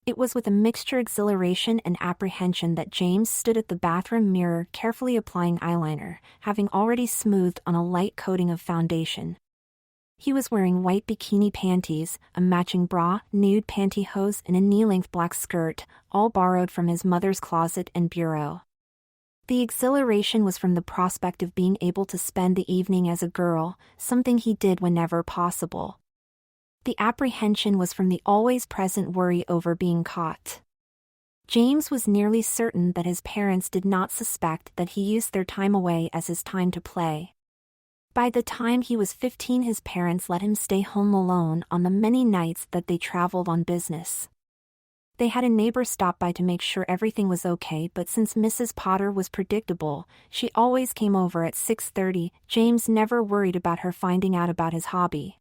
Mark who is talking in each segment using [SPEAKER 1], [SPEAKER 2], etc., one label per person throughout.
[SPEAKER 1] It was with a mixture of exhilaration and apprehension that James stood at the bathroom mirror carefully applying eyeliner, having already smoothed on a light coating of foundation. He was wearing white bikini panties, a matching bra, nude pantyhose and a knee-length black skirt, all borrowed from his mother's closet and bureau. The exhilaration was from the prospect of being able to spend the evening as a girl, something he did whenever possible. The apprehension was from the always present worry over being caught. James was nearly certain that his parents did not suspect that he used their time away as his time to play. By the time he was 15, his parents let him stay home alone on the many nights that they traveled on business. They had a neighbor stop by to make sure everything was okay, but since Mrs. Potter was predictable, she always came over at 6:30, James never worried about her finding out about his hobby.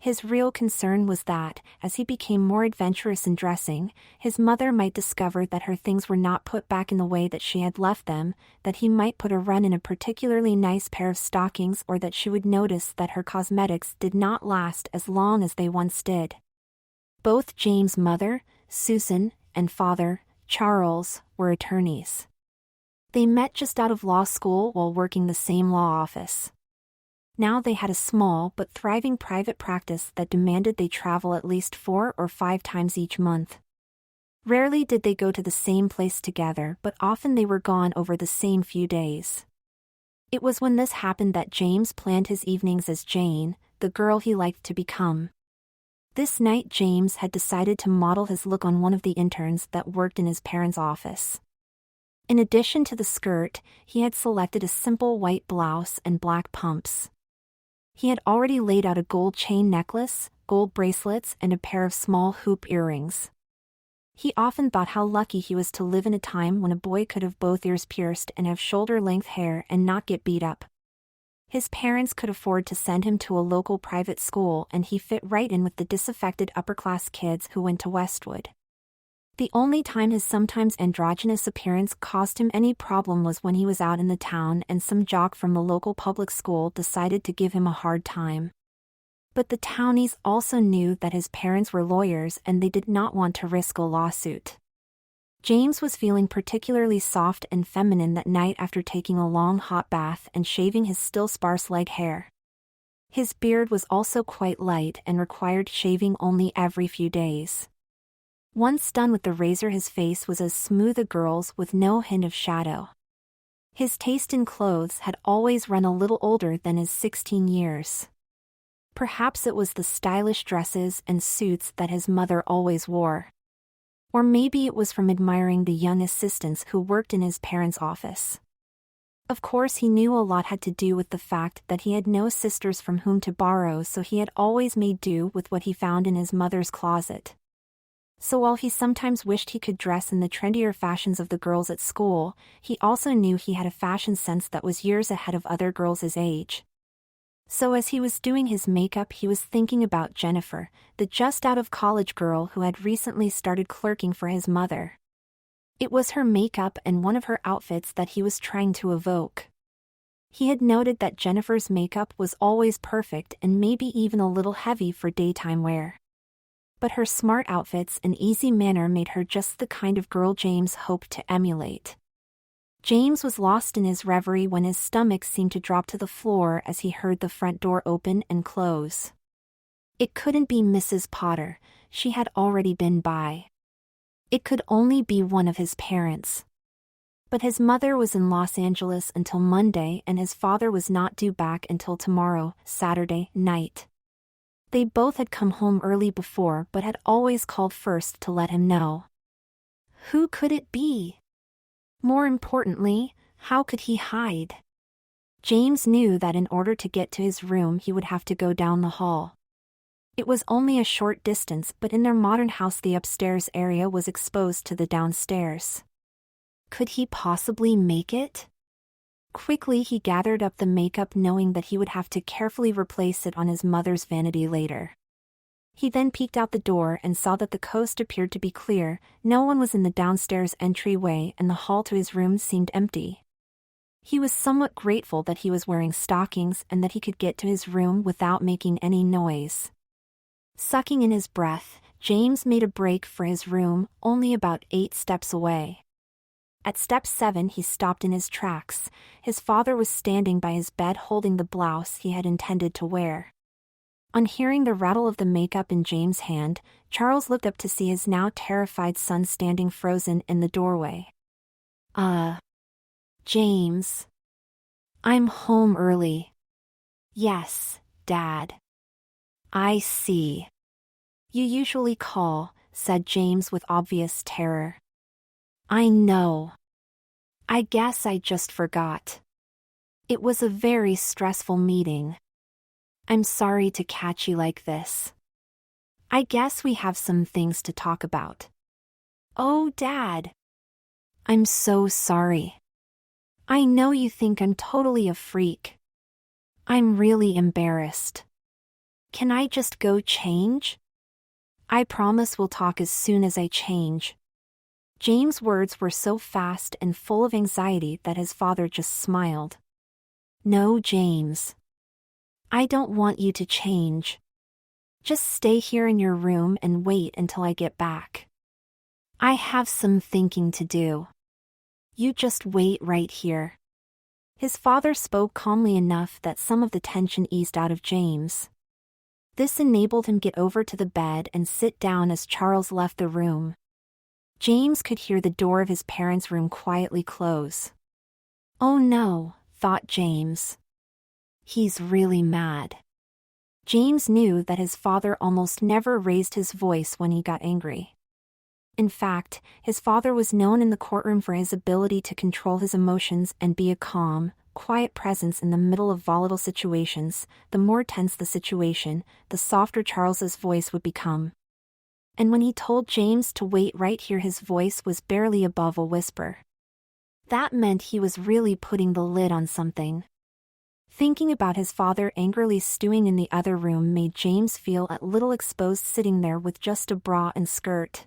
[SPEAKER 1] His real concern was that, as he became more adventurous in dressing, his mother might discover that her things were not put back in the way that she had left them, that he might put a run in a particularly nice pair of stockings, or that she would notice that her cosmetics did not last as long as they once did. Both James' mother, Susan, and father, Charles, were attorneys. They met just out of law school while working the same law office. Now they had a small but thriving private practice that demanded they travel at least 4 or 5 times each month. Rarely did they go to the same place together, but often they were gone over the same few days. It was when this happened that James planned his evenings as Jane, the girl he liked to become. This night James had decided to model his look on one of the interns that worked in his parents' office. In addition to the skirt, he had selected a simple white blouse and black pumps. He had already laid out a gold chain necklace, gold bracelets and a pair of small hoop earrings. He often thought how lucky he was to live in a time when a boy could have both ears pierced and have shoulder-length hair and not get beat up. His parents could afford to send him to a local private school, and he fit right in with the disaffected upper-class kids who went to Westwood. The only time his sometimes androgynous appearance caused him any problem was when he was out in the town and some jock from the local public school decided to give him a hard time. But the townies also knew that his parents were lawyers and they did not want to risk a lawsuit. James was feeling particularly soft and feminine that night after taking a long hot bath and shaving his still sparse leg hair. His beard was also quite light and required shaving only every few days. Once done with the razor, his face was as smooth a girl's with no hint of shadow. His taste in clothes had always run a little older than his 16 years. Perhaps it was the stylish dresses and suits that his mother always wore. Or maybe it was from admiring the young assistants who worked in his parents' office. Of course, he knew a lot had to do with the fact that he had no sisters from whom to borrow, so he had always made do with what he found in his mother's closet. So while he sometimes wished he could dress in the trendier fashions of the girls at school, he also knew he had a fashion sense that was years ahead of other girls his age. So as he was doing his makeup, he was thinking about Jennifer, the just-out-of-college girl who had recently started clerking for his mother. It was her makeup and one of her outfits that he was trying to evoke. He had noted that Jennifer's makeup was always perfect and maybe even a little heavy for daytime wear. But her smart outfits and easy manner made her just the kind of girl James hoped to emulate. James was lost in his reverie when his stomach seemed to drop to the floor as he heard the front door open and close. It couldn't be Mrs. Potter, she had already been by. It could only be one of his parents. But his mother was in Los Angeles until Monday and his father was not due back until tomorrow, Saturday, night. They both had come home early before but had always called first to let him know. Who could it be? More importantly, how could he hide? James knew that in order to get to his room he would have to go down the hall. It was only a short distance, but in their modern house the upstairs area was exposed to the downstairs. Could he possibly make it? Quickly he gathered up the makeup, knowing that he would have to carefully replace it on his mother's vanity later. He then peeked out the door and saw that the coast appeared to be clear, no one was in the downstairs entryway and the hall to his room seemed empty. He was somewhat grateful that he was wearing stockings and that he could get to his room without making any noise. Sucking in his breath, James made a break for his room, only about 8 steps away. At step 7 he stopped in his tracks. His father was standing by his bed holding the blouse he had intended to wear. On hearing the rattle of the makeup in James' hand, Charles looked up to see his now terrified son standing frozen in the doorway. James. I'm home early. Yes, Dad. I see. You usually call, said James with obvious terror. I know. I guess I just forgot. It was a very stressful meeting. I'm sorry to catch you like this. I guess we have some things to talk about. Oh, Dad. I'm so sorry. I know you think I'm totally a freak. I'm really embarrassed. Can I just go change? I promise we'll talk as soon as I change. James' words were so fast and full of anxiety that his father just smiled. No, James. I don't want you to change. Just stay here in your room and wait until I get back. I have some thinking to do. You just wait right here. His father spoke calmly enough that some of the tension eased out of James. This enabled him to get over to the bed and sit down as Charles left the room. James could hear the door of his parents' room quietly close. Oh no, thought James. He's really mad. James knew that his father almost never raised his voice when he got angry. In fact, his father was known in the courtroom for his ability to control his emotions and be a calm, quiet presence in the middle of volatile situations. The more tense the situation, the softer Charles's voice would become. And when he told James to wait right here, his voice was barely above a whisper. That meant he was really putting the lid on something. Thinking about his father angrily stewing in the other room made James feel a little exposed sitting there with just a bra and skirt.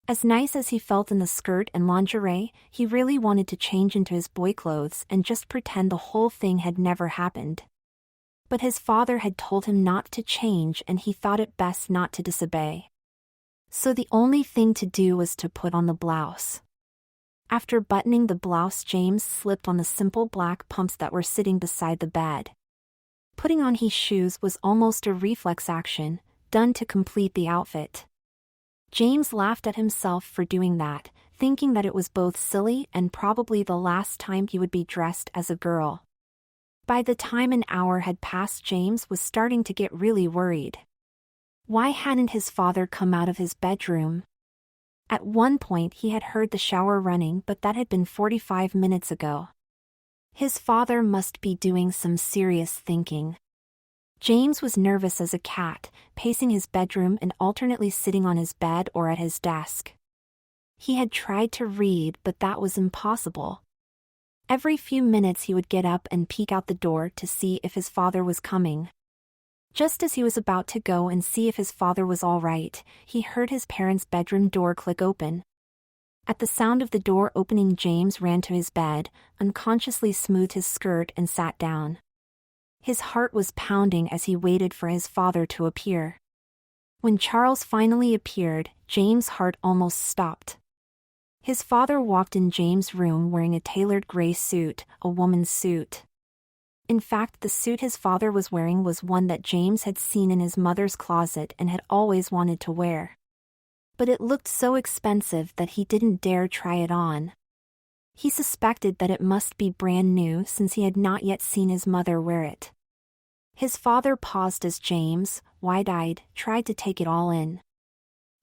[SPEAKER 1] As nice as he felt in the skirt and lingerie, he really wanted to change into his boy clothes and just pretend the whole thing had never happened. But his father had told him not to change and he thought it best not to disobey. So the only thing to do was to put on the blouse. After buttoning the blouse, James slipped on the simple black pumps that were sitting beside the bed. Putting on his shoes was almost a reflex action, done to complete the outfit. James laughed at himself for doing that, thinking that it was both silly and probably the last time he would be dressed as a girl. By the time an hour had passed, James was starting to get really worried. Why hadn't his father come out of his bedroom? At one point he had heard the shower running, but that had been 45 minutes ago. His father must be doing some serious thinking. James was nervous as a cat, pacing his bedroom and alternately sitting on his bed or at his desk. He had tried to read, but that was impossible. Every few minutes he would get up and peek out the door to see if his father was coming. Just as he was about to go and see if his father was all right, he heard his parents' bedroom door click open. At the sound of the door opening, James ran to his bed, unconsciously smoothed his skirt and sat down. His heart was pounding as he waited for his father to appear. When Charles finally appeared, James' heart almost stopped. His father walked in James' room wearing a tailored gray suit, a woman's suit. In fact, the suit his father was wearing was one that James had seen in his mother's closet and had always wanted to wear. But it looked so expensive that he didn't dare try it on. He suspected that it must be brand new since he had not yet seen his mother wear it. His father paused as James, wide-eyed, tried to take it all in.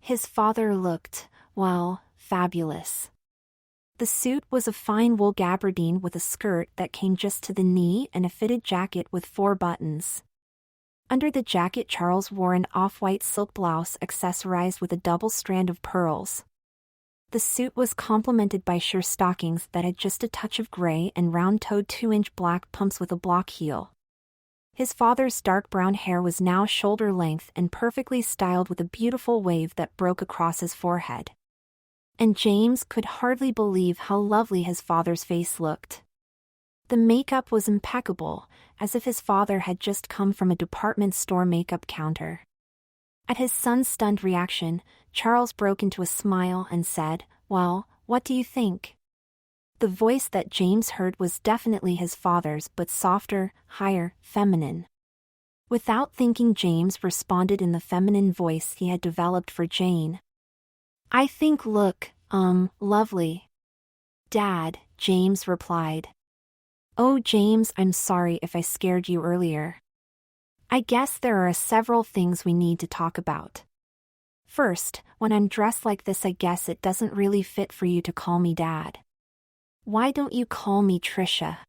[SPEAKER 1] His father looked, well, fabulous. The suit was a fine wool gabardine with a skirt that came just to the knee and a fitted jacket with 4 buttons. Under the jacket, Charles wore an off-white silk blouse accessorized with a double strand of pearls. The suit was complemented by sheer stockings that had just a touch of gray and round-toed 2-inch black pumps with a block heel. His father's dark brown hair was now shoulder-length and perfectly styled with a beautiful wave that broke across his forehead. And James could hardly believe how lovely his father's face looked. The makeup was impeccable, as if his father had just come from a department store makeup counter. At his son's stunned reaction, Charles broke into a smile and said, "Well, what do you think?" The voice that James heard was definitely his father's, but softer, higher, feminine. Without thinking, James responded in the feminine voice he had developed for Jane. "I think look, lovely." "Dad," James replied. "Oh, James, I'm sorry if I scared you earlier. I guess there are several things we need to talk about. First, when I'm dressed like this, I guess it doesn't really fit for you to call me Dad. Why don't you call me Trisha?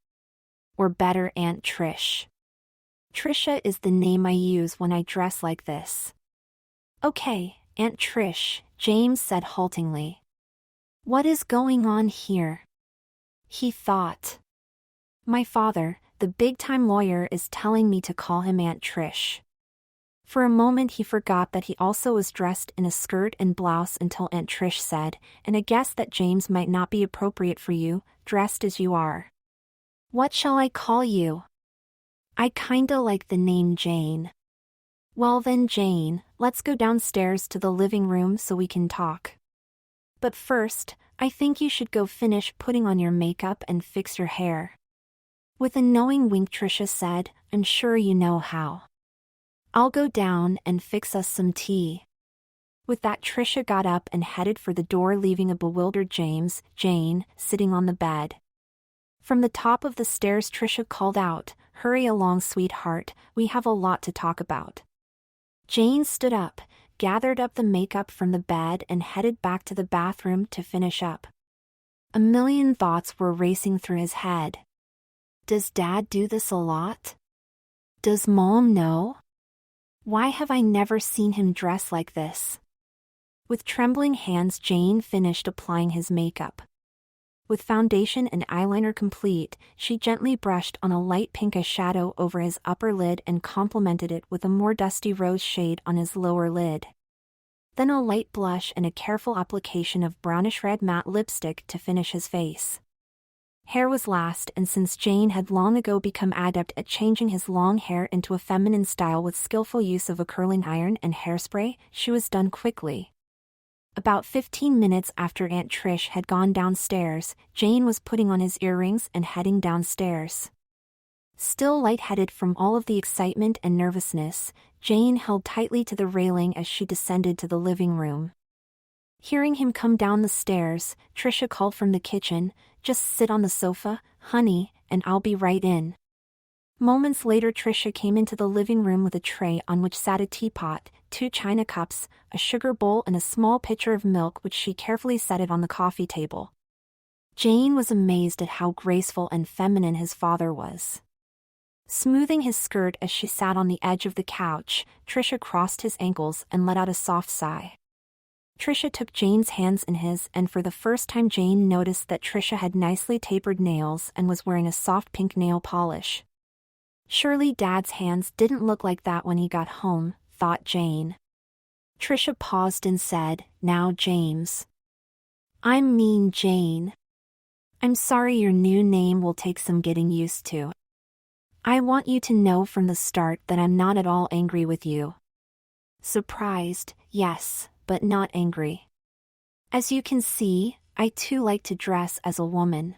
[SPEAKER 1] Or better, Aunt Trish. Trisha is the name I use when I dress like this." "Okay, Aunt Trish," James said haltingly. "What is going on here?" He thought. "My father, the big-time lawyer, is telling me to call him Aunt Trish." For a moment he forgot that he also was dressed in a skirt and blouse until Aunt Trish said, "And I guess that James might not be appropriate for you, dressed as you are. What shall I call you?" "I kinda like the name Jane." "Well then, Jane, let's go downstairs to the living room so we can talk. But first, I think you should go finish putting on your makeup and fix your hair." With a knowing wink, Trisha said, "I'm sure you know how. I'll go down and fix us some tea." With that, Trisha got up and headed for the door, leaving a bewildered Jane, sitting on the bed. From the top of the stairs, Trisha called out, "Hurry along, sweetheart, we have a lot to talk about." Jane stood up, gathered up the makeup from the bed and headed back to the bathroom to finish up. A million thoughts were racing through his head. Does Dad do this a lot? Does Mom know? Why have I never seen him dress like this? With trembling hands, Jane finished applying his makeup. With foundation and eyeliner complete, she gently brushed on a light pink eyeshadow over his upper lid and complemented it with a more dusty rose shade on his lower lid. Then a light blush and a careful application of brownish-red matte lipstick to finish his face. Hair was last, and since Jane had long ago become adept at changing his long hair into a feminine style with skillful use of a curling iron and hairspray, she was done quickly. About 15 minutes after Aunt Trish had gone downstairs, Jane was putting on his earrings and heading downstairs. Still lightheaded from all of the excitement and nervousness, Jane held tightly to the railing as she descended to the living room. Hearing him come down the stairs, Trisha called from the kitchen, "Just sit on the sofa, honey, and I'll be right in." Moments later, Trisha came into the living room with a tray on which sat a teapot, 2 china cups, a sugar bowl and a small pitcher of milk, which she carefully set it on the coffee table. Jane was amazed at how graceful and feminine his father was. Smoothing his skirt as she sat on the edge of the couch, Trisha crossed his ankles and let out a soft sigh. Trisha took Jane's hands in his, and for the first time Jane noticed that Trisha had nicely tapered nails and was wearing a soft pink nail polish. Surely Dad's hands didn't look like that when he got home, thought Jane. Trisha paused and said, "Now, James." "I mean Jane. I'm sorry, your new name will take some getting used to. I want you to know from the start that I'm not at all angry with you. Surprised, yes, but not angry. As you can see, I too like to dress as a woman."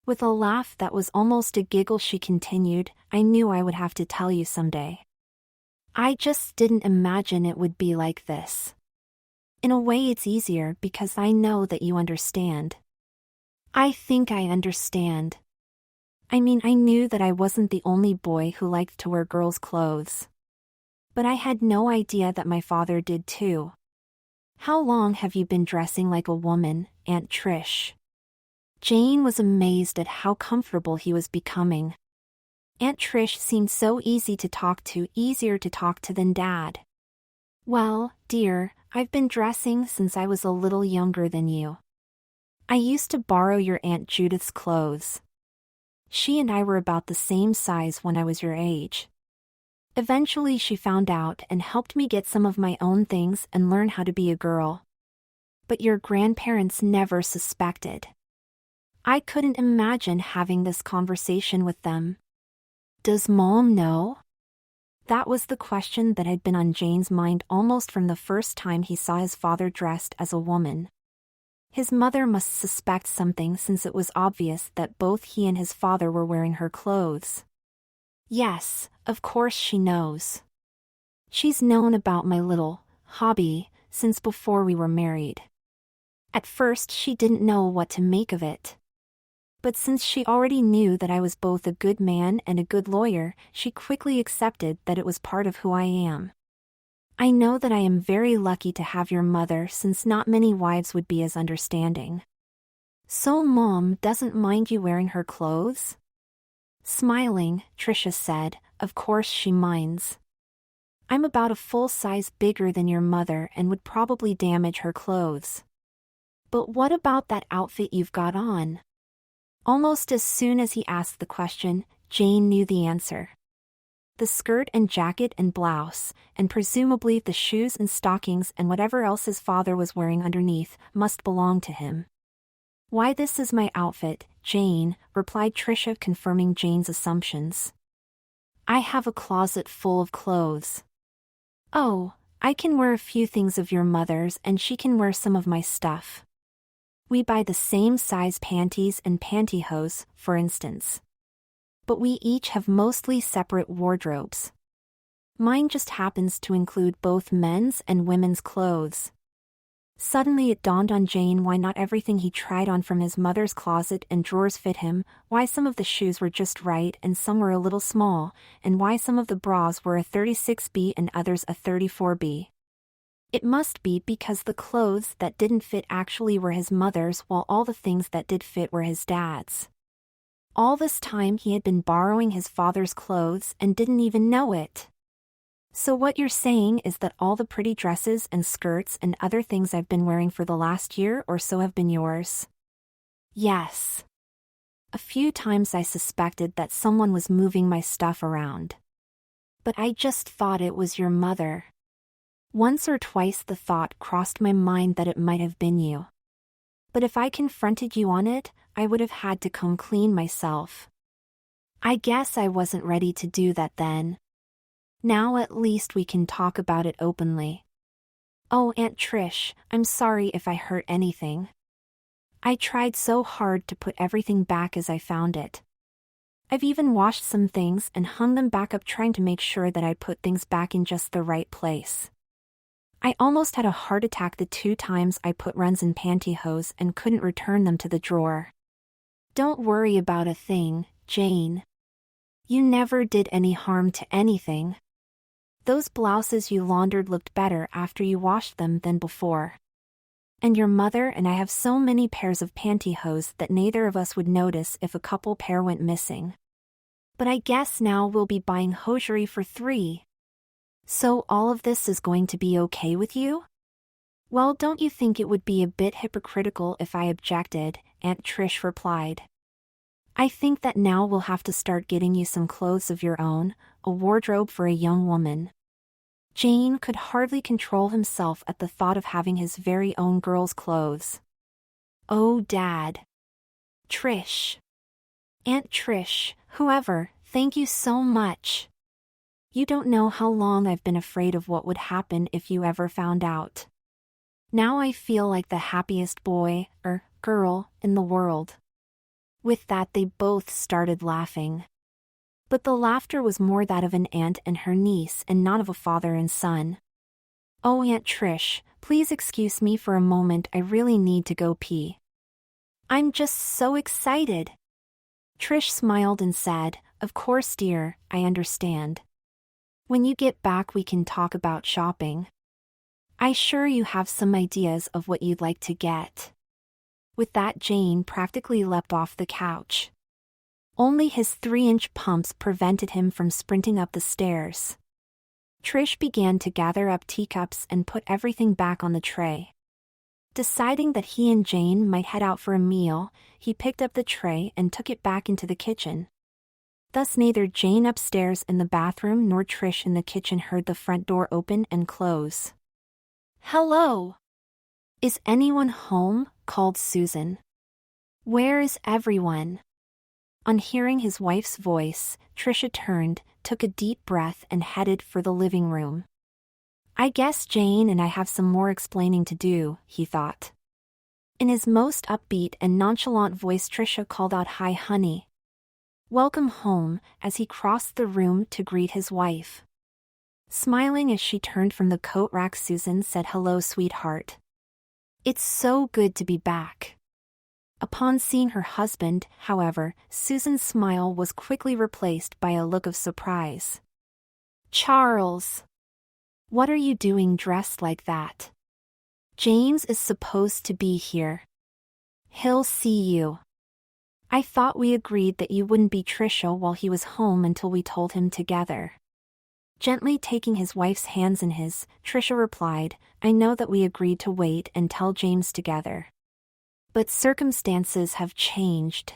[SPEAKER 1] With a laugh that was almost a giggle, she continued, "I knew I would have to tell you someday. I just didn't imagine it would be like this. In a way it's easier because I know that you understand." "I think I understand. I mean, I knew that I wasn't the only boy who liked to wear girls' clothes. But I had no idea that my father did too. How long have you been dressing like a woman, Aunt Trish?" Jane was amazed at how comfortable he was becoming. Aunt Trish seemed so easy to talk to, easier to talk to than Dad. "Well, dear, I've been dressing since I was a little younger than you. I used to borrow your Aunt Judith's clothes. She and I were about the same size when I was your age. Eventually she found out and helped me get some of my own things and learn how to be a girl. But your grandparents never suspected. I couldn't imagine having this conversation with them. Does Mom know?" That was the question that had been on Jane's mind almost from the first time he saw his father dressed as a woman. His mother must suspect something since it was obvious that both he and his father were wearing her clothes. Yes, of course she knows. She's known about my little hobby since before we were married. At first she didn't know what to make of it. But since she already knew that I was both a good man and a good lawyer, she quickly accepted that it was part of who I am. I know that I am very lucky to have your mother since not many wives would be as understanding. So Mom doesn't mind you wearing her clothes? Smiling, Tricia said, of course she minds. I'm about a full size bigger than your mother and would probably damage her clothes. But what about that outfit you've got on? Almost as soon as he asked the question, Jane knew the answer. The skirt and jacket and blouse, and presumably the shoes and stockings and whatever else his father was wearing underneath, must belong to him. Why, this is my outfit, Jane, replied Tricia, confirming Jane's assumptions. I have a closet full of clothes. Oh, I can wear a few things of your mother's and she can wear some of my stuff. We buy the same size panties and pantyhose, for instance. But we each have mostly separate wardrobes. Mine just happens to include both men's and women's clothes. Suddenly it dawned on Jane why not everything he tried on from his mother's closet and drawers fit him, why some of the shoes were just right and some were a little small, and why some of the bras were a 36B and others a 34B. It must be because the clothes that didn't fit actually were his mother's while all the things that did fit were his dad's. All this time he had been borrowing his father's clothes and didn't even know it. So what you're saying is that all the pretty dresses and skirts and other things I've been wearing for the last year or so have been yours? Yes. A few times I suspected that someone was moving my stuff around. But I just thought it was your mother. Once or twice the thought crossed my mind that it might have been you. But if I confronted you on it, I would have had to come clean myself. I guess I wasn't ready to do that then. Now at least we can talk about it openly. Oh, Aunt Trish, I'm sorry if I hurt anything. I tried so hard to put everything back as I found it. I've even washed some things and hung them back up trying to make sure that I put things back in just the right place. I almost had a heart attack the 2 times I put runs in pantyhose and couldn't return them to the drawer. Don't worry about a thing, Jane. You never did any harm to anything. Those blouses you laundered looked better after you washed them than before. And your mother and I have so many pairs of pantyhose that neither of us would notice if a couple pair went missing. But I guess now we'll be buying hosiery for 3. So all of this is going to be okay with you? Well, don't you think it would be a bit hypocritical if I objected? Aunt Trish replied. I think that now we'll have to start getting you some clothes of your own, a wardrobe for a young woman. Jane could hardly control himself at the thought of having his very own girl's clothes. Oh, Dad. Trish. Aunt Trish, whoever, thank you so much. You don't know how long I've been afraid of what would happen if you ever found out. Now I feel like the happiest boy, or girl, in the world. With that they both started laughing. But the laughter was more that of an aunt and her niece and not of a father and son. Oh, Aunt Trish, please excuse me for a moment, I really need to go pee. I'm just so excited. Trish smiled and said, Of course, dear, I understand. When you get back we can talk about shopping. I'm sure you have some ideas of what you'd like to get. With that Jane practically leapt off the couch. Only his 3-inch pumps prevented him from sprinting up the stairs. Trish began to gather up teacups and put everything back on the tray. Deciding that he and Jane might head out for a meal, he picked up the tray and took it back into the kitchen. Thus neither Jane upstairs in the bathroom nor Trish in the kitchen heard the front door open and close. Hello! Is anyone home? Called Susan. Where is everyone? On hearing his wife's voice, Trisha turned, took a deep breath and headed for the living room. I guess Jane and I have some more explaining to do, he thought. In his most upbeat and nonchalant voice, Trisha called out, "Hi, honey. Welcome home," as he crossed the room to greet his wife. Smiling as she turned from the coat rack, Susan said, "Hello, sweetheart. It's so good to be back." Upon seeing her husband, however, Susan's smile was quickly replaced by a look of surprise. "Charles! What are you doing dressed like that? James is supposed to be here. He'll see you. I thought we agreed that you wouldn't be Trisha while he was home until we told him together." Gently taking his wife's hands in his, Trisha replied, "I know that we agreed to wait and tell James together. But circumstances have changed.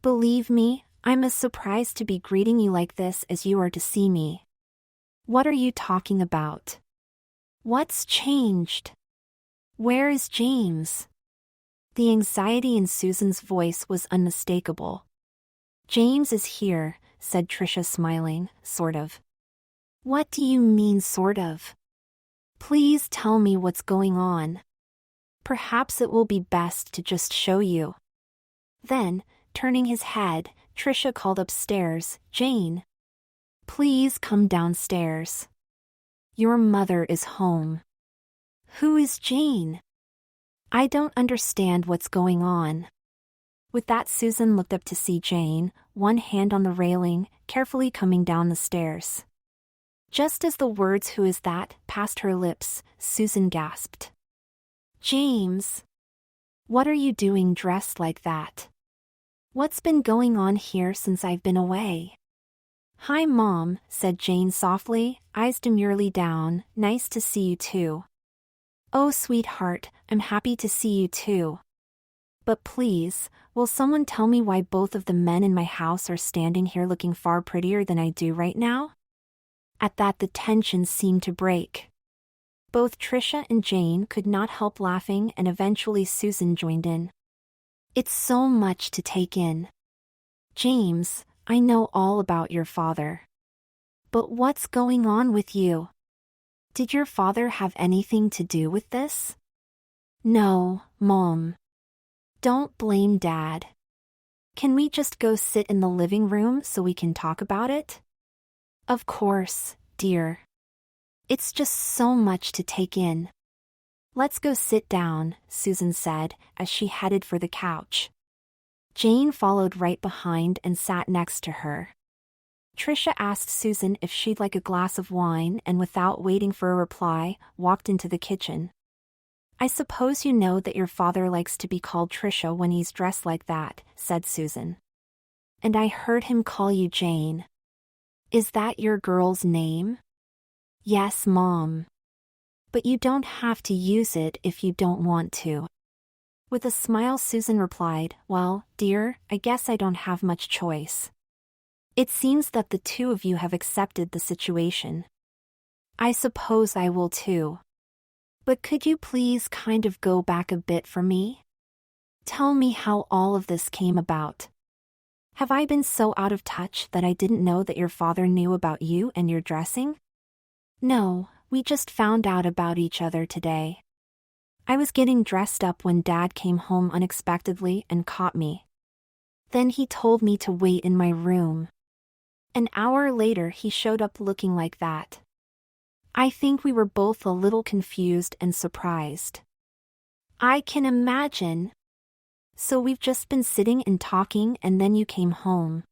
[SPEAKER 1] Believe me, I'm as surprised to be greeting you like this as you are to see me." "What are you talking about? What's changed? Where is James?" The anxiety in Susan's voice was unmistakable. "James is here," said Trisha, smiling, "sort of." "What do you mean, sort of? Please tell me what's going on. Perhaps it will be best to just show you." Then, turning his head, Trisha called upstairs, "Jane, please come downstairs. Your mother is home." "Who is Jane? I don't understand what's going on." With that, Susan looked up to see Jane, one hand on the railing, carefully coming down the stairs. Just as the words "Who is that?" passed her lips, Susan gasped. "James! What are you doing dressed like that? What's been going on here since I've been away?" "Hi, Mom," said Jane softly, eyes demurely down, "nice to see you too." "Oh, sweetheart, I'm happy to see you too. But please, will someone tell me why both of the men in my house are standing here looking far prettier than I do right now?" At that, the tension seemed to break. Both Trisha and Jane could not help laughing, and eventually Susan joined in. "It's so much to take in. James, I know all about your father. But what's going on with you? Did your father have anything to do with this?" "No, Mom. Don't blame Dad. Can we just go sit in the living room so we can talk about it?" "Of course, dear. It's just so much to take in." "Let's go sit down," Susan said, as she headed for the couch. Jane followed right behind and sat next to her. Trisha asked Susan if she'd like a glass of wine and, without waiting for a reply, walked into the kitchen. "I suppose you know that your father likes to be called Trisha when he's dressed like that," said Susan. "And I heard him call you Jane. Is that your girl's name?" "Yes, Mom. But you don't have to use it if you don't want to." With a smile, Susan replied, "Well, dear, I guess I don't have much choice. It seems that the two of you have accepted the situation. I suppose I will too. But could you please kind of go back a bit for me? Tell me how all of this came about. Have I been so out of touch that I didn't know that your father knew about you and your dressing?" "No, we just found out about each other today. I was getting dressed up when Dad came home unexpectedly and caught me. Then he told me to wait in my room. An hour later he showed up looking like that. I think we were both a little confused and surprised." "I can imagine. So we've just been sitting and talking and then you came home.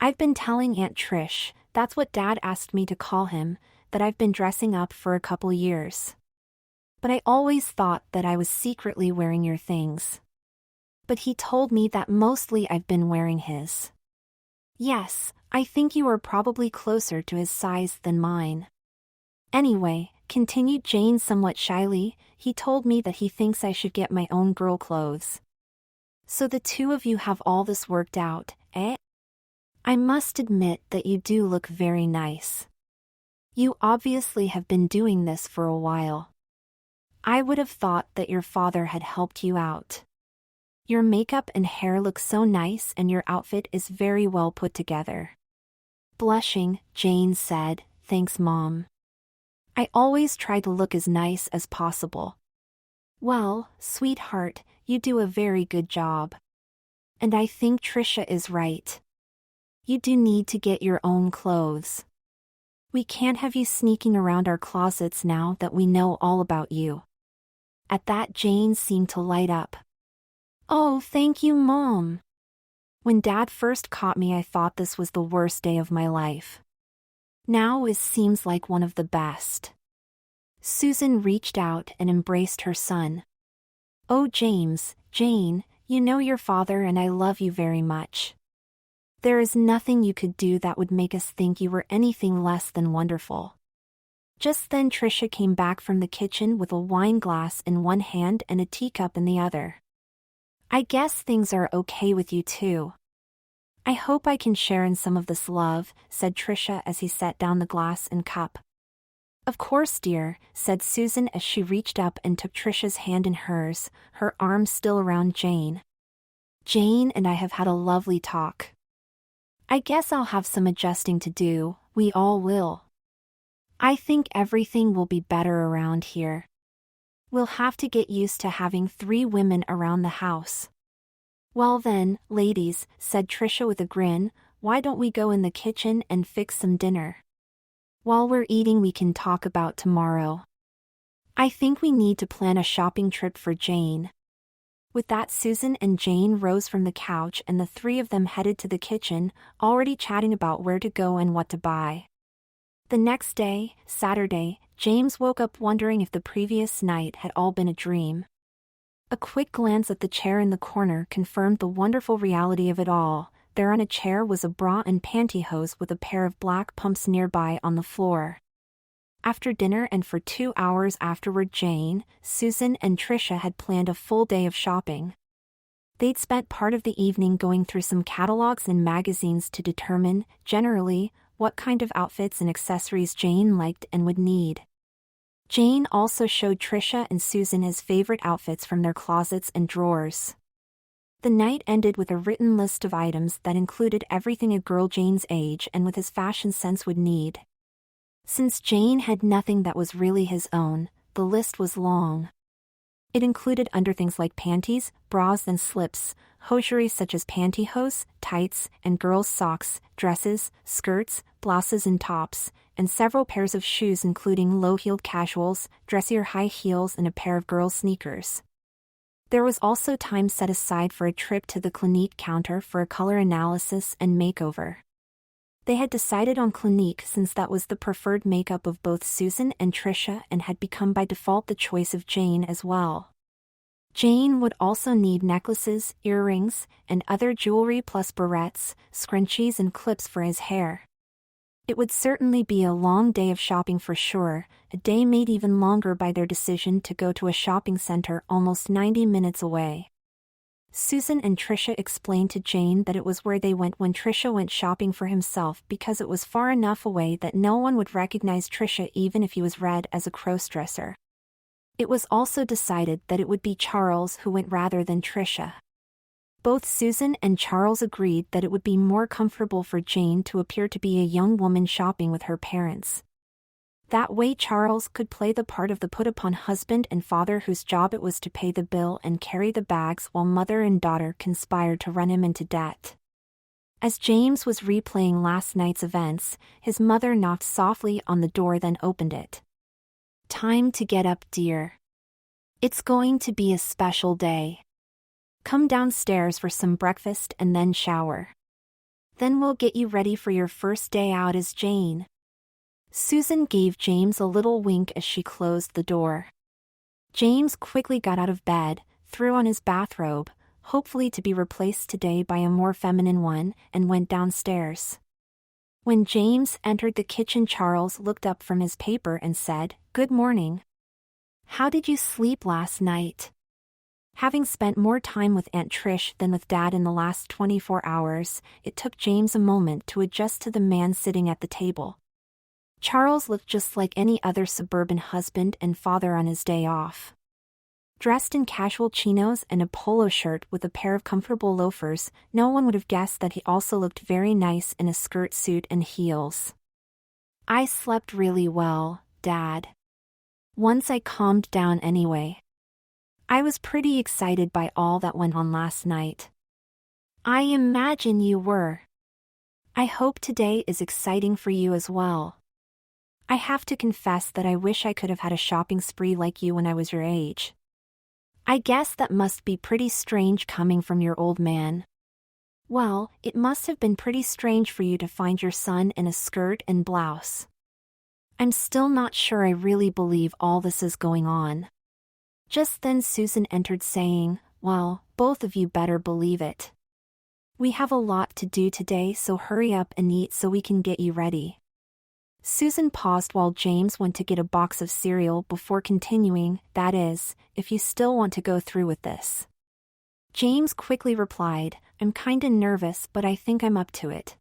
[SPEAKER 1] I've been telling Aunt Trish, that's what Dad asked me to call him, that I've been dressing up for a couple years. But I always thought that I was secretly wearing your things. But he told me that mostly I've been wearing his. Yes, I think you are probably closer to his size than mine. Anyway," continued Jane somewhat shyly, "he told me that he thinks I should get my own girl clothes. So the two of you have all this worked out, eh? I must admit that you do look very nice. You obviously have been doing this for a while. I would have thought that your father had helped you out." Your makeup and hair look so nice and your outfit is very well put together. Blushing, Jane said, "Thanks, Mom. I always try to look as nice as possible." "Well, sweetheart, you do a very good job. And I think Trisha is right. You do need to get your own clothes. We can't have you sneaking around our closets now that we know all about you." At that, Jane seemed to light up. "Oh, thank you, Mom. When Dad first caught me, I thought this was the worst day of my life. Now it seems like one of the best." Susan reached out and embraced her son. "Oh, Jane, you know your father and I love you very much. There is nothing you could do that would make us think you were anything less than wonderful." Just then Trisha came back from the kitchen with a wine glass in one hand and a teacup in the other. "I guess things are okay with you too. I hope I can share in some of this love," said Trisha as he set down the glass and cup. "Of course, dear," said Susan as she reached up and took Trisha's hand in hers, her arm still around Jane. "Jane and I have had a lovely talk. I guess I'll have some adjusting to do, we all will. I think everything will be better around here. We'll have to get used to having 3 women around the house." "Well then, ladies," said Trisha with a grin, "why don't we go in the kitchen and fix some dinner? While we're eating we can talk about tomorrow. I think we need to plan a shopping trip for Jane." With that, Susan and Jane rose from the couch and the 3 of them headed to the kitchen, already chatting about where to go and what to buy. The next day, Saturday, James woke up wondering if the previous night had all been a dream. A quick glance at the chair in the corner confirmed the wonderful reality of it all. There on a chair was a bra and pantyhose with a pair of black pumps nearby on the floor. After dinner and for 2 hours afterward, Jane, Susan and Trisha had planned a full day of shopping. They'd spent part of the evening going through some catalogs and magazines to determine, generally, what kind of outfits and accessories Jane liked and would need. Jane also showed Trisha and Susan his favorite outfits from their closets and drawers. The night ended with a written list of items that included everything a girl Jane's age and with his fashion sense would need. Since Jane had nothing that was really his own, the list was long. It included underthings like panties, bras and slips, hosiery such as pantyhose, tights, and girls' socks, dresses, skirts, blouses and tops, and several pairs of shoes including low-heeled casuals, dressier high heels and a pair of girls' sneakers. There was also time set aside for a trip to the Clinique counter for a color analysis and makeover. They had decided on Clinique since that was the preferred makeup of both Susan and Trisha and had become by default the choice of Jane as well. Jane would also need necklaces, earrings, and other jewelry plus barrettes, scrunchies and clips for his hair. It would certainly be a long day of shopping for sure, a day made even longer by their decision to go to a shopping center almost 90 minutes away. Susan and Trisha explained to Jane that it was where they went when Trisha went shopping for himself because it was far enough away that no one would recognize Trisha even if he was read as a crossdresser. It was also decided that it would be Charles who went rather than Trisha. Both Susan and Charles agreed that it would be more comfortable for Jane to appear to be a young woman shopping with her parents. That way Charles could play the part of the put-upon husband and father whose job it was to pay the bill and carry the bags while mother and daughter conspired to run him into debt. As James was replaying last night's events, his mother knocked softly on the door then opened it. "Time to get up, dear. It's going to be a special day. Come downstairs for some breakfast and then shower. Then we'll get you ready for your first day out as Jane." Susan gave James a little wink as she closed the door. James quickly got out of bed, threw on his bathrobe, hopefully to be replaced today by a more feminine one, and went downstairs. When James entered the kitchen, Charles looked up from his paper and said, "Good morning. How did you sleep last night?" Having spent more time with Aunt Trish than with Dad in the last 24 hours, it took James a moment to adjust to the man sitting at the table. Charles looked just like any other suburban husband and father on his day off. Dressed in casual chinos and a polo shirt with a pair of comfortable loafers, no one would have guessed that he also looked very nice in a skirt suit and heels. I slept really well, Dad. Once I calmed down anyway. I was pretty excited by all that went on last night. I imagine you were. I hope today is exciting for you as well. I have to confess that I wish I could have had a shopping spree like you when I was your age. I guess that must be pretty strange coming from your old man. Well, it must have been pretty strange for you to find your son in a skirt and blouse. I'm still not sure I really believe all this is going on. Just then Susan entered saying, well, both of you better believe it. We have a lot to do today, so hurry up and eat so we can get you ready. Susan paused while James went to get a box of cereal before continuing, that is, if you still want to go through with this. James quickly replied, I'm kinda nervous, but I think I'm up to it.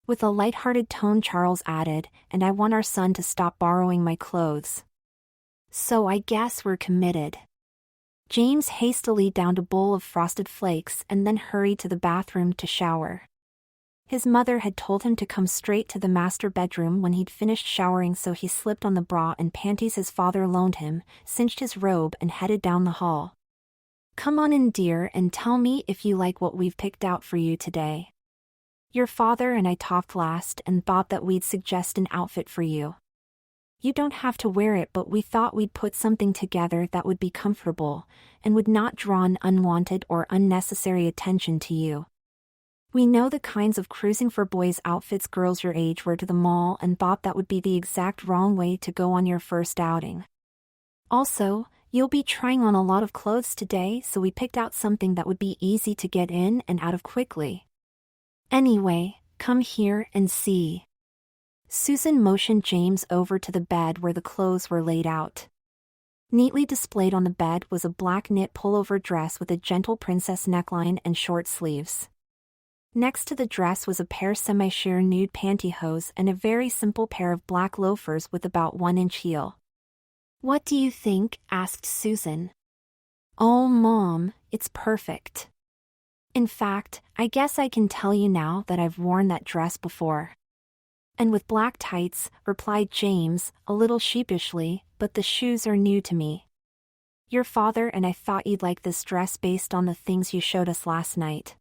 [SPEAKER 1] With a light-hearted tone Charles added, and I want our son to stop borrowing my clothes. So I guess we're committed. James hastily downed a bowl of Frosted Flakes and then hurried to the bathroom to shower. His mother had told him to come straight to the master bedroom when he'd finished showering, so he slipped on the bra and panties his father loaned him, cinched his robe and headed down the hall. Come on in, dear, and tell me if you like what we've picked out for you today. Your father and I talked last and thought that we'd suggest an outfit for you. You don't have to wear it, but we thought we'd put something together that would be comfortable and would not draw an unwanted or unnecessary attention to you. We know the kinds of cruising for boys outfits girls your age wear to the mall and thought that would be the exact wrong way to go on your first outing. Also, you'll be trying on a lot of clothes today, so we picked out something that would be easy to get in and out of quickly. Anyway, come here and see. Susan motioned James over to the bed where the clothes were laid out. Neatly displayed on the bed was a black knit pullover dress with a gentle princess neckline and short sleeves. Next to the dress was a pair semi-sheer nude pantyhose and a very simple pair of black loafers with about 1-inch heel. What do you think? Asked Susan. Oh, Mom, it's perfect. In fact, I guess I can tell you now that I've worn that dress before. And with black tights, replied James, a little sheepishly, but the shoes are new to me. Your father and I thought you'd like this dress based on the things you showed us last night.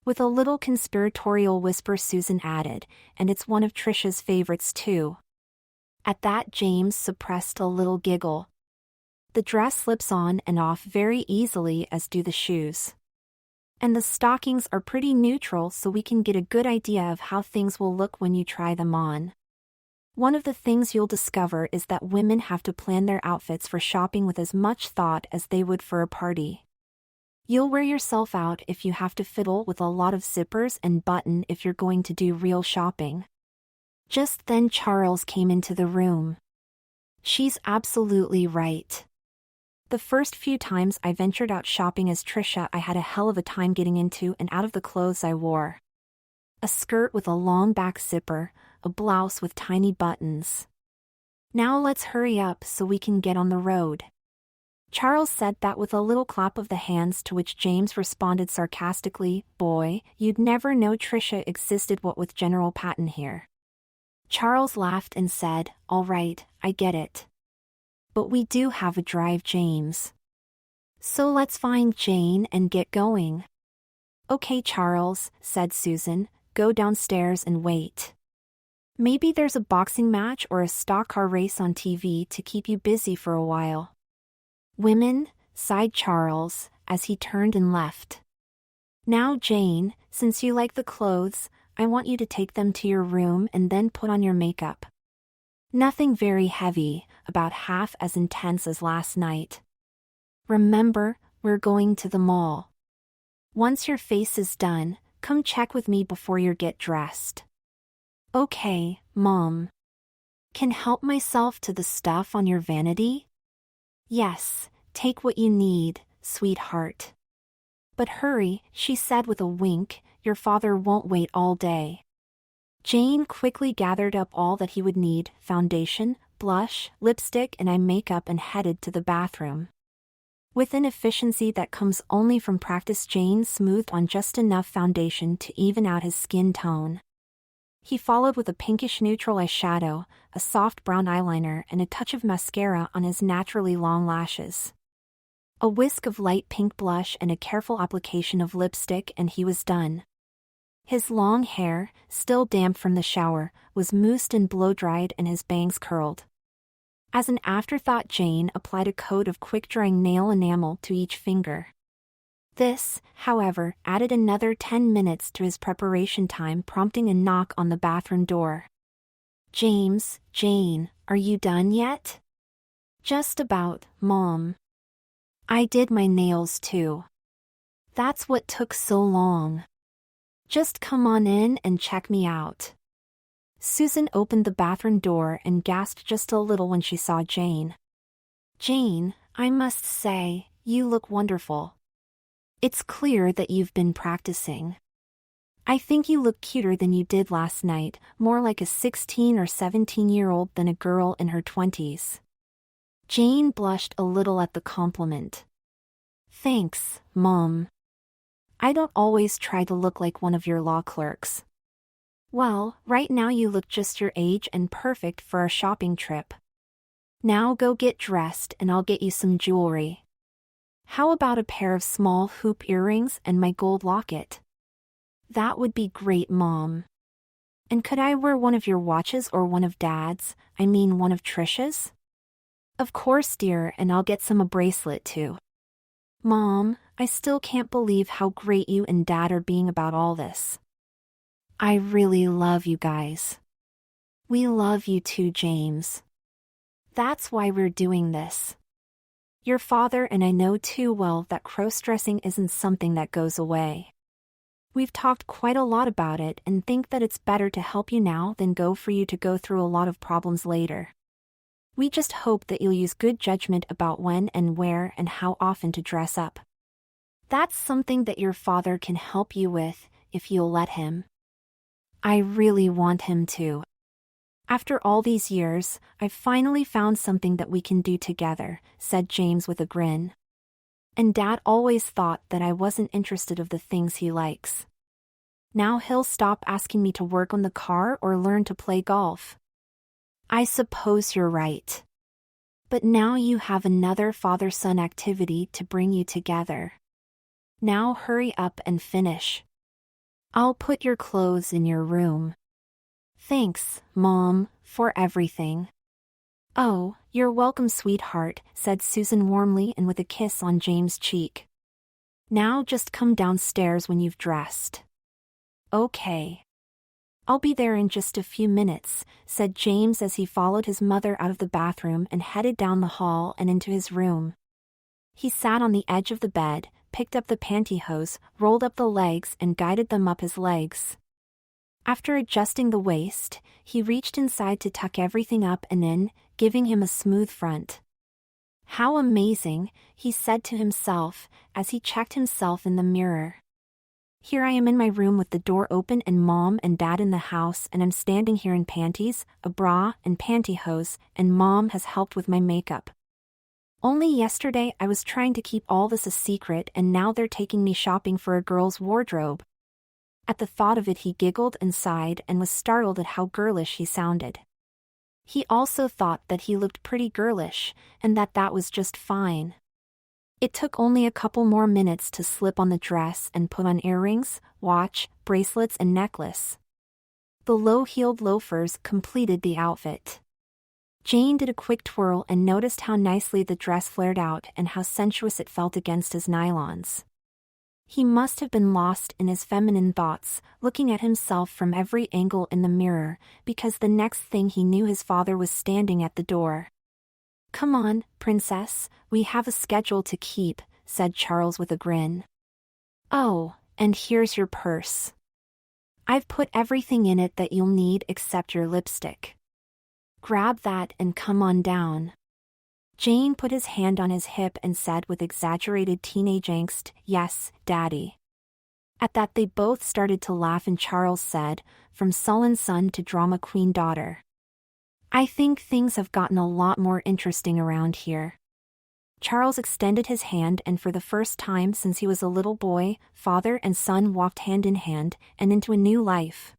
[SPEAKER 1] With a little conspiratorial whisper Susan added, and it's one of Tricia's favorites too. At that James suppressed a little giggle. The dress slips on and off very easily, as do the shoes. And the stockings are pretty neutral, so we can get a good idea of how things will look when you try them on. One of the things you'll discover is that women have to plan their outfits for shopping with as much thought as they would for a party. You'll wear yourself out if you have to fiddle with a lot of zippers and button if you're going to do real shopping. Just then Charles came into the room. She's absolutely right. The first few times I ventured out shopping as Tricia, I had a hell of a time getting into and out of the clothes I wore. A skirt with a long back zipper, a blouse with tiny buttons. Now let's hurry up so we can get on the road. Charles said that with a little clap of the hands, to which James responded sarcastically, Boy, you'd never know Tricia existed, what with General Patton here. Charles laughed and said, All right, I get it. But we do have a drive, James. So let's find Jane and get going. Okay, Charles, said Susan, go downstairs and wait. Maybe there's a boxing match or a stock car race on TV to keep you busy for a while. Women, sighed Charles, as he turned and left. Now, Jane, since you like the clothes, I want you to take them to your room and then put on your makeup. Nothing very heavy, about half as intense as last night. Remember, we're going to the mall. Once your face is done, come check with me before you get dressed. Okay, Mom. Can help myself to the stuff on your vanity? Yes, take what you need, sweetheart. But hurry, she said with a wink, your father won't wait all day. Jane quickly gathered up all that he would need, foundation, blush, lipstick and eye makeup, and headed to the bathroom. With an efficiency that comes only from practice, Jane smoothed on just enough foundation to even out his skin tone. He followed with a pinkish neutral eyeshadow, a soft brown eyeliner, and a touch of mascara on his naturally long lashes. A whisk of light pink blush and a careful application of lipstick, and he was done. His long hair, still damp from the shower, was moussed and blow-dried and his bangs curled. As an afterthought, Jane applied a coat of quick-drying nail enamel to each finger. This, however, added another 10 minutes to his preparation time, prompting a knock on the bathroom door. "James, Jane, are you done yet?" "Just about, Mom. I did my nails too. That's what took so long. Just come on in and check me out." Susan opened the bathroom door and gasped just a little when she saw Jane. "Jane, I must say, you look wonderful. It's clear that you've been practicing. I think you look cuter than you did last night, more like a 16 or 17-year-old than a girl in her 20s. Jane blushed a little at the compliment. "Thanks, Mom. I don't always try to look like one of your law clerks." "Well, right now you look just your age and perfect for our shopping trip. Now go get dressed and I'll get you some jewelry. How about a pair of small hoop earrings and my gold locket?" "That would be great, Mom. And could I wear one of your watches or one of Dad's, I mean one of Trish's?" "Of course, dear, and I'll get some a bracelet too." "Mom, I still can't believe how great you and Dad are being about all this. I really love you guys." "We love you too, James. That's why we're doing this. Your father and I know too well that cross-dressing isn't something that goes away. We've talked quite a lot about it and think that it's better to help you now than for you to go through a lot of problems later. We just hope that you'll use good judgment about when and where and how often to dress up. That's something that your father can help you with, if you'll let him." "I really want him to. After all these years, I've finally found something that we can do together," said James with a grin. "And Dad always thought that I wasn't interested of the things he likes. Now he'll stop asking me to work on the car or learn to play golf." "I suppose you're right. But now you have another father-son activity to bring you together. Now hurry up and finish. I'll put your clothes in your room." "Thanks, Mom, for everything." "Oh, you're welcome, sweetheart," said Susan warmly and with a kiss on James' cheek. "Now just come downstairs when you've dressed." "Okay. I'll be there in just a few minutes," said James as he followed his mother out of the bathroom and headed down the hall and into his room. He sat on the edge of the bed, picked up the pantyhose, rolled up the legs and guided them up his legs. After adjusting the waist, he reached inside to tuck everything up and in, giving him a smooth front. "How amazing," he said to himself, as he checked himself in the mirror. "Here I am in my room with the door open and Mom and Dad in the house, and I'm standing here in panties, a bra, and pantyhose, and Mom has helped with my makeup. Only yesterday I was trying to keep all this a secret and now they're taking me shopping for a girl's wardrobe." At the thought of it he giggled and sighed and was startled at how girlish he sounded. He also thought that he looked pretty girlish, and that was just fine. It took only a couple more minutes to slip on the dress and put on earrings, watch, bracelets and necklace. The low-heeled loafers completed the outfit. Jane did a quick twirl and noticed how nicely the dress flared out and how sensuous it felt against his nylons. He must have been lost in his feminine thoughts, looking at himself from every angle in the mirror, because the next thing he knew his father was standing at the door. "Come on, princess, we have a schedule to keep," said Charles with a grin. "Oh, and here's your purse. I've put everything in it that you'll need except your lipstick. Grab that and come on down." Jane put his hand on his hip and said with exaggerated teenage angst, "Yes, Daddy." At that they both started to laugh and Charles said, "From sullen son to drama queen daughter. I think things have gotten a lot more interesting around here." Charles extended his hand, and for the first time since he was a little boy, father and son walked hand in hand and into a new life.